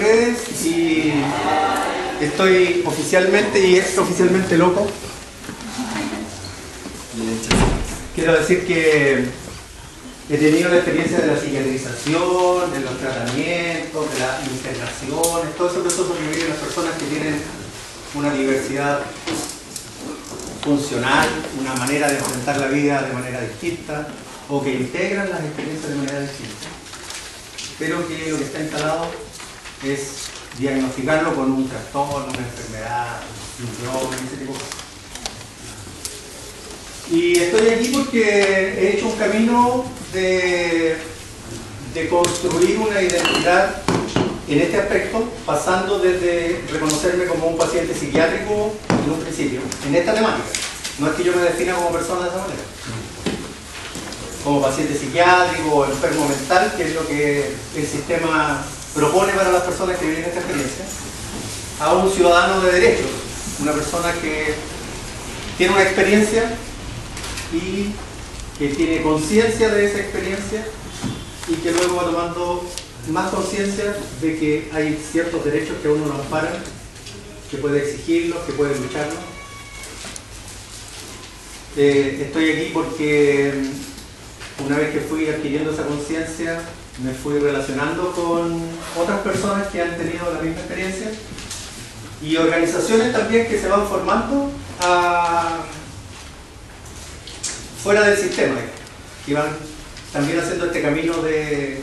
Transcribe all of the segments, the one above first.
Fredes y estoy oficialmente y extraoficialmente loco. Quiero decir que he tenido la experiencia de la psiquiatrización, de los tratamientos, de las internaciones, todo ese proceso que viven las personas que tienen una diversidad funcional, una manera de enfrentar la vida de manera distinta o que integran las experiencias de manera distinta. Pero que lo que está instalado es diagnosticarlo con un trastorno, una enfermedad, un síndrome, ese tipo de cosas. Y estoy aquí porque he hecho un camino de construir una identidad en este aspecto, pasando desde reconocerme como un paciente psiquiátrico en un principio, en esta temática. No es que yo me defina como persona de esa manera. Como paciente psiquiátrico o enfermo mental, que es lo que el sistema propone para las personas que viven esta experiencia, a un ciudadano de derecho, una persona que tiene una experiencia y que tiene conciencia de esa experiencia y que luego va tomando más conciencia de que hay ciertos derechos que a uno lo amparan, que puede exigirlos, que puede lucharlos. Estoy aquí porque una vez que fui adquiriendo esa conciencia, me fui relacionando con otras personas que han tenido la misma experiencia y organizaciones también que se van formando fuera del sistema, que van también haciendo este camino de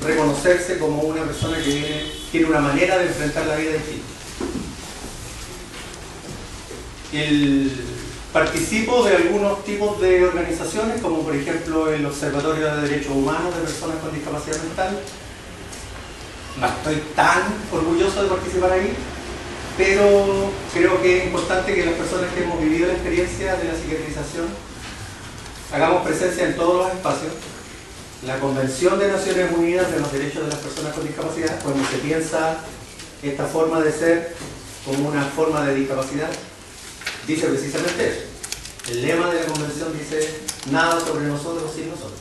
reconocerse como una persona que tiene una manera de enfrentar la vida distinta. Participo de algunos tipos de organizaciones, como por ejemplo el Observatorio de Derechos Humanos de Personas con Discapacidad Mental. No estoy tan orgulloso de participar ahí, pero creo que es importante que las personas que hemos vivido la experiencia de la psiquiatrización hagamos presencia en todos los espacios. La Convención de Naciones Unidas de los Derechos de las Personas con Discapacidad, cuando se piensa esta forma de ser como una forma de discapacidad, dice precisamente eso. El lema de la Convención dice nada sobre nosotros sin nosotros.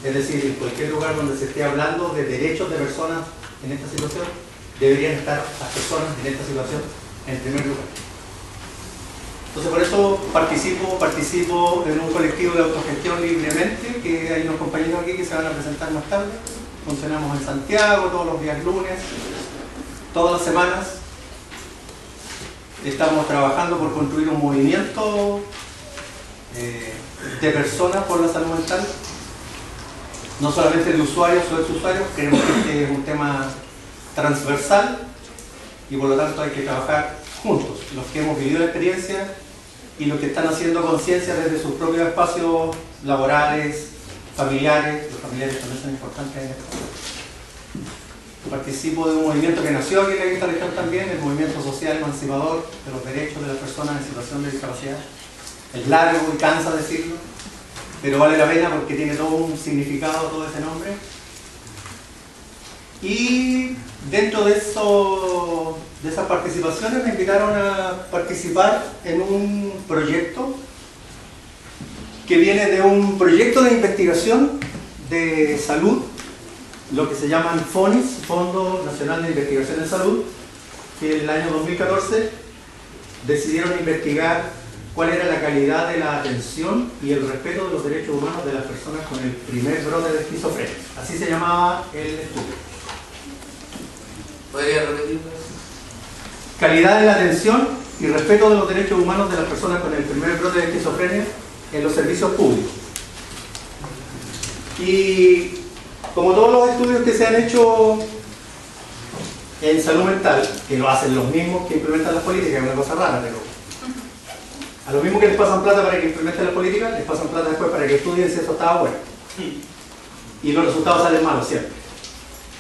Es decir, en cualquier lugar donde se esté hablando de derechos de personas en esta situación, deberían estar las personas en esta situación en primer lugar. Entonces por eso participo en un colectivo de autogestión libremente, que hay unos compañeros aquí que se van a presentar más tarde. Funcionamos en Santiago todos los días lunes, todas las semanas. Estamos trabajando por construir un movimiento de personas por la salud mental, no solamente de usuarios o ex-usuarios. Creemos que este es un tema transversal y por lo tanto hay que trabajar juntos, los que hemos vivido la experiencia y los que están haciendo conciencia desde sus propios espacios laborales, familiares. Los familiares también son importantes en esto. Participo de un movimiento que nació aquí en la quinta región también, el movimiento social emancipador de los derechos de las personas en situación de discapacidad. Es largo y cansa decirlo, pero vale la pena porque tiene todo un significado, todo ese nombre. Y dentro de esas participaciones me invitaron a participar en un proyecto que viene de un proyecto de investigación de salud, lo que se llaman FONIS, Fondo Nacional de Investigación en Salud, que en el año 2014 decidieron investigar cuál era la calidad de la atención y el respeto de los derechos humanos de las personas con el primer brote de esquizofrenia. Así se llamaba el estudio. ¿Podría repetirlo? Calidad de la atención y respeto de los derechos humanos de las personas con el primer brote de esquizofrenia en los servicios públicos. Y como todos los estudios que se han hecho en salud mental, que lo hacen los mismos que implementan las políticas, es una cosa rara, pero a lo mismo que les pasan plata para que implementen las políticas, les pasan plata después para que estudien si eso estaba bueno. Y los resultados salen malos siempre.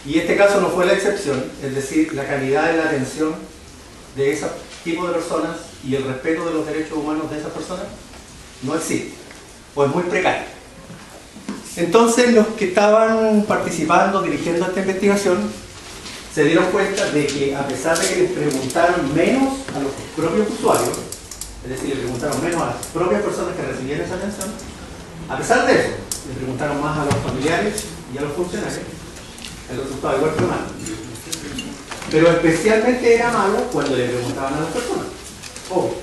Y este caso no fue la excepción, es decir, la calidad de la atención de ese tipo de personas y el respeto de los derechos humanos de esas personas no existe, o es muy precario. Entonces los que estaban participando, dirigiendo esta investigación, se dieron cuenta de que a pesar de que les preguntaron menos a los propios usuarios, es decir, le preguntaron menos a las propias personas que recibieron esa atención, a pesar de eso, le preguntaron más a los familiares y a los funcionarios, el resultado igual que mal. Pero especialmente era malo cuando le preguntaban a las personas. Obvio.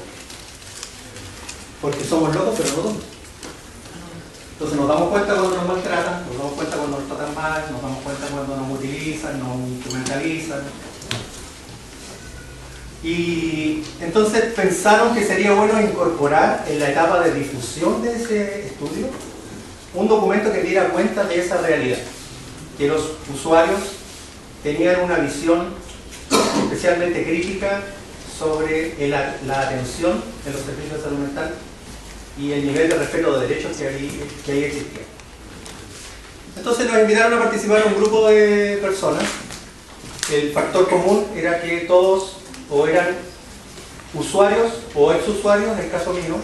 Porque somos locos, pero no tontos. Entonces nos damos cuenta cuando nos maltratan, nos damos cuenta cuando nos tratan mal, nos damos cuenta cuando nos utilizan, nos instrumentalizan. Y entonces pensaron que sería bueno incorporar en la etapa de difusión de ese estudio un documento que diera cuenta de esa realidad, que los usuarios tenían una visión especialmente crítica sobre la atención en los servicios de salud mental y el nivel de respeto de derechos que ahí existía. Entonces nos invitaron a participar en un grupo de personas. El factor común era que todos o eran usuarios o exusuarios, en el caso mío.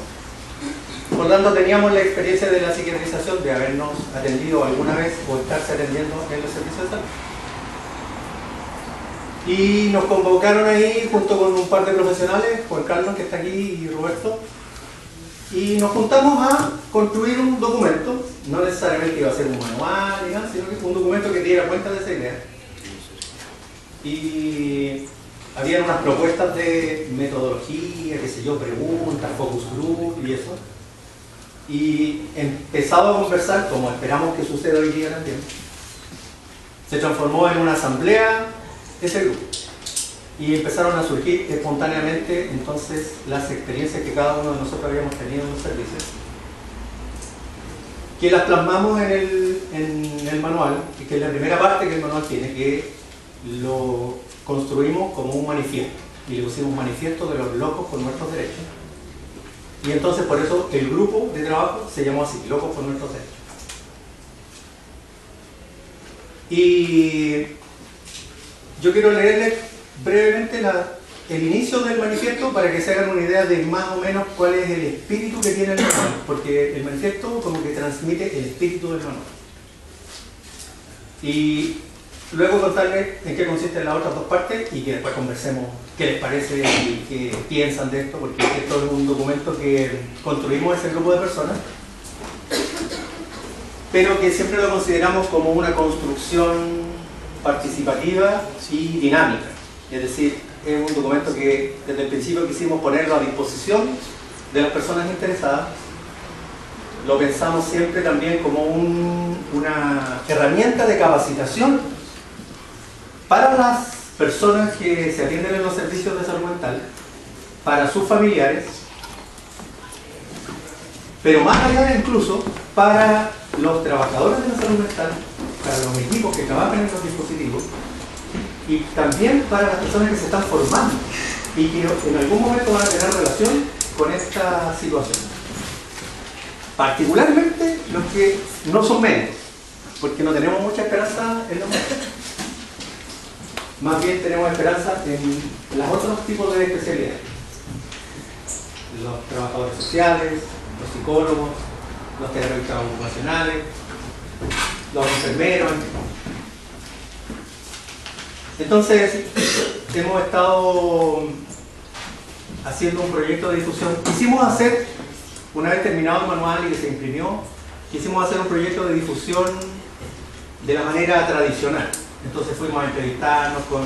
Por lo tanto, teníamos la experiencia de la psiquiatrización, de habernos atendido alguna vez o estarse atendiendo en los servicios de salud. Y nos convocaron ahí junto con un par de profesionales, Juan Carlos que está aquí y Roberto, y nos juntamos a construir un documento, no necesariamente iba a ser un manual, ni nada, sino que fue un documento que diera cuenta de esa idea. Y habían unas propuestas de metodología, qué sé yo, preguntas, focus group y eso. Y empezado a conversar, como esperamos que suceda hoy día también, se transformó en una asamblea ese grupo. Y empezaron a surgir espontáneamente entonces las experiencias que cada uno de nosotros habíamos tenido en los servicios, que las plasmamos en el manual, y que es la primera parte que el manual tiene, que lo construimos como un manifiesto, y le pusimos manifiesto de los locos por nuestros derechos. Y entonces por eso el grupo de trabajo se llamó así, Locos por Nuestros Derechos. Y yo quiero leerles brevemente el inicio del manifiesto para que se hagan una idea de más o menos cuál es el espíritu que tiene el manual, porque el manifiesto como que transmite el espíritu del manual. Y luego contarles en qué consisten las otras dos partes y que después conversemos qué les parece y qué piensan de esto, porque esto es un documento que construimos ese grupo de personas, pero que siempre lo consideramos como una construcción participativa y dinámica. Es decir, es un documento que desde el principio quisimos ponerlo a disposición de las personas interesadas. Lo pensamos siempre también como una herramienta de capacitación para las personas que se atienden en los servicios de salud mental, para sus familiares, pero más allá incluso para los trabajadores de la salud mental, para los equipos que trabajan en los dispositivos y también para las personas que se están formando y que en algún momento van a tener relación con esta situación. Particularmente los que no son médicos, porque no tenemos mucha esperanza en los médicos. Más bien tenemos esperanza en los otros tipos de especialidades. Los trabajadores sociales, los psicólogos, los terapeutas ocupacionales, los enfermeros. Entonces, hemos estado haciendo un proyecto de difusión. Quisimos hacer, una vez terminado el manual y que se imprimió, quisimos hacer un proyecto de difusión de la manera tradicional. Entonces fuimos a entrevistarnos con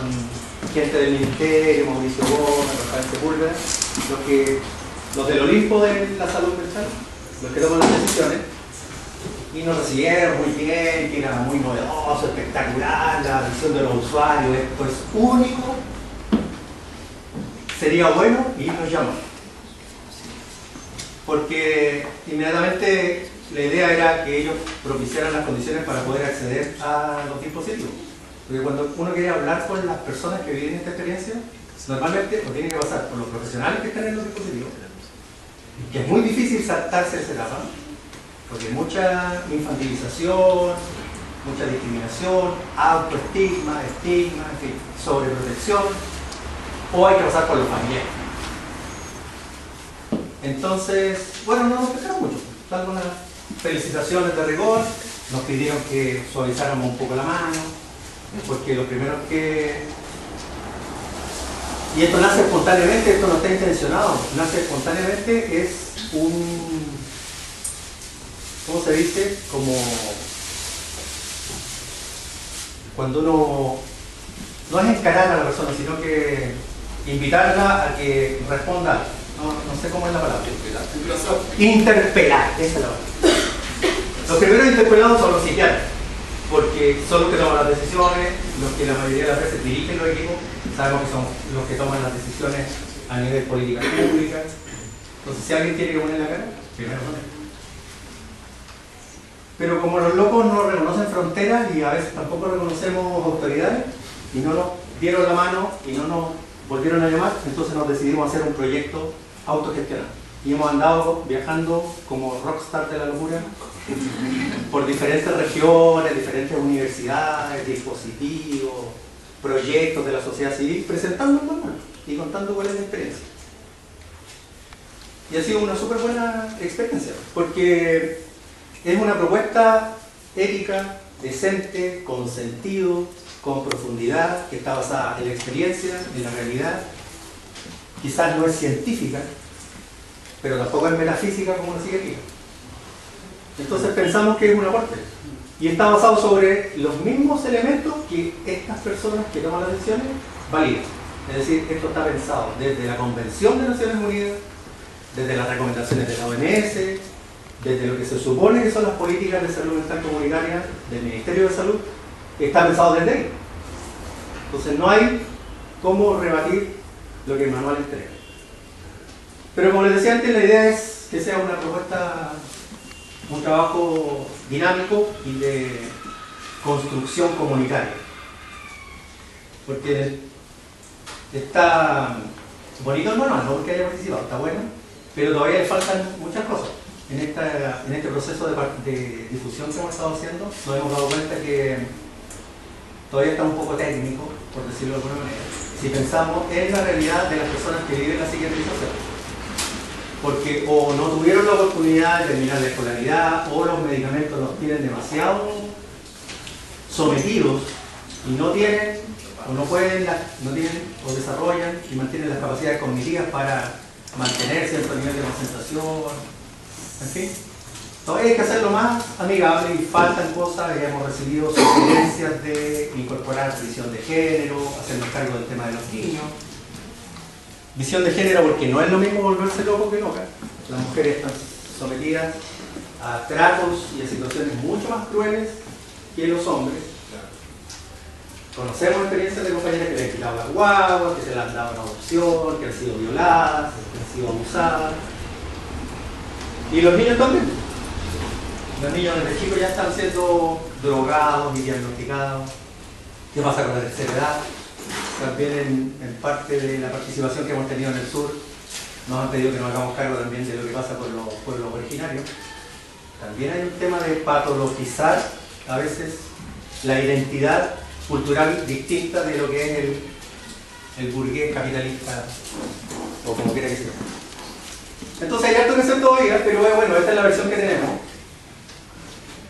gente del Ministerio, Mauricio Gómez, Rafael Sepúlveda, los del Olimpo de la salud mental, los que toman las decisiones, y nos recibieron muy bien, que era muy novedoso, espectacular, la visión de los usuarios, esto es único, sería bueno, y nos llamó. Porque inmediatamente la idea era que ellos propiciaran las condiciones para poder acceder a los dispositivos. Porque cuando uno quiere hablar con las personas que viven esta experiencia, normalmente lo tiene que pasar por los profesionales que están en los dispositivos, que es muy difícil saltarse esa etapa, porque hay mucha infantilización, mucha discriminación, autoestigma, estigma, en fin, sobreprotección, o hay que pasar por los familiares. Entonces, bueno, no nos quedaron mucho, salvo unas felicitaciones de rigor, nos pidieron que suavizáramos un poco la mano, porque lo primero que... Y esto nace espontáneamente, esto no está intencionado, nace espontáneamente, es un... ¿Cómo se dice? Como... Cuando uno no es encarar a la persona, sino que invitarla a que responda. No sé cómo es la palabra. Interpelar, esa es la palabra. Los primeros interpelados son los psiquiatras, porque son los que toman las decisiones, los que la mayoría de las veces dirigen los equipos, sabemos que son los que toman las decisiones a nivel política pública. Entonces, si alguien tiene que poner la cara, primero son ellos. Pero como los locos no reconocen fronteras y a veces tampoco reconocemos autoridades, y no nos dieron la mano y no nos volvieron a llamar, entonces nos decidimos hacer un proyecto autogestionado. Y hemos andado viajando como rockstar de la locura por diferentes regiones, diferentes universidades, dispositivos, proyectos de la sociedad civil, presentándonos y contando cuál es la experiencia. Y ha sido una súper buena experiencia, porque es una propuesta ética, decente, con sentido, con profundidad, que está basada en la experiencia, en la realidad. Quizás no es científica, pero tampoco es metafísica como la psiquiatría. Entonces pensamos que es un aporte. Y está basado sobre los mismos elementos que estas personas que toman las decisiones validan. Es decir, esto está pensado desde la Convención de Naciones Unidas, desde las recomendaciones de la OMS, desde lo que se supone que son las políticas de salud mental comunitaria del Ministerio de Salud, está pensado desde ahí. Entonces no hay cómo rebatir lo que el manual entrega. Pero como les decía antes, la idea es que sea una propuesta, un trabajo dinámico y de construcción comunitaria. Porque está bonito el manual, no porque haya participado, está bueno, pero todavía le faltan muchas cosas. En este proceso de difusión que hemos estado haciendo, nos hemos dado cuenta que todavía está un poco técnico, por decirlo de alguna manera, si pensamos en la realidad de las personas que viven la psiquiatrización. Porque o no tuvieron la oportunidad de terminar la escolaridad, o los medicamentos los tienen demasiado sometidos y no tienen, o no pueden, no tienen, o desarrollan y mantienen las capacidades cognitivas para mantener cierto nivel de concentración, en fin. Todavía hay que hacerlo más amigable y faltan cosas. Hemos recibido sugerencias de incorporar visión de género, hacernos cargo del tema de los niños. Visión de género porque no es lo mismo volverse loco que loca. Las mujeres están sometidas a tratos y a situaciones mucho más crueles que los hombres. Conocemos experiencias de compañeras que le han quitado las guaguas, que se les han dado una adopción, que han sido violadas, que han sido abusadas. Y los niños también. Los niños desde chicos ya están siendo drogados y diagnosticados. ¿Qué pasa con la tercera edad? También en parte de la participación que hemos tenido en el sur, nos han pedido que nos hagamos cargo también de lo que pasa con los pueblos originarios. También hay un tema de patologizar a veces la identidad cultural distinta de lo que es el burgués capitalista, o como quiera que sea. Entonces hay harto que hacer todavía, pero bueno, esta es la versión que tenemos.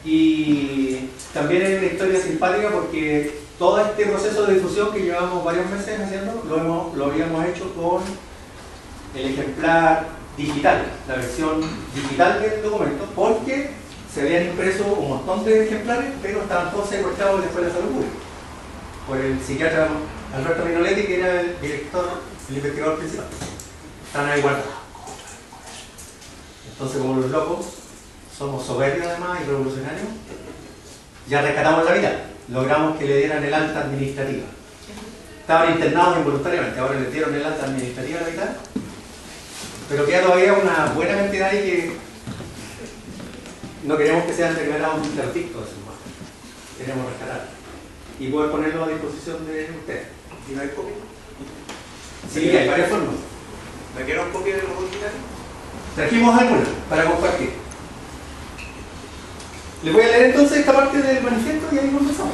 Y también hay una historia simpática porque todo este proceso de difusión que llevamos varios meses haciendo, lo habíamos hecho con el ejemplar digital, la versión digital del documento, porque se habían impreso un montón de ejemplares, pero estaban todos secuestrados en la Escuela de Salud Pública por el psiquiatra Alberto Minoletti, que era el director, el investigador principal. Están ahí guardados. Entonces, como los locos somos soberbios además y revolucionarios, ya rescatamos la vida. Logramos que le dieran el alta administrativa. Estaban internados involuntariamente, ahora les dieron el alta administrativa a la mitad, pero queda todavía una buena cantidad ahí que no queremos que sean declarados interdictos, queremos rescatar y poder ponerlo a disposición de ustedes. ¿Y no hay copia? Sí, hay varias formas. ¿Me quiero copia de los originales? Trajimos algunas para compartir. Les voy a leer entonces esta parte del manifiesto y ahí comenzamos.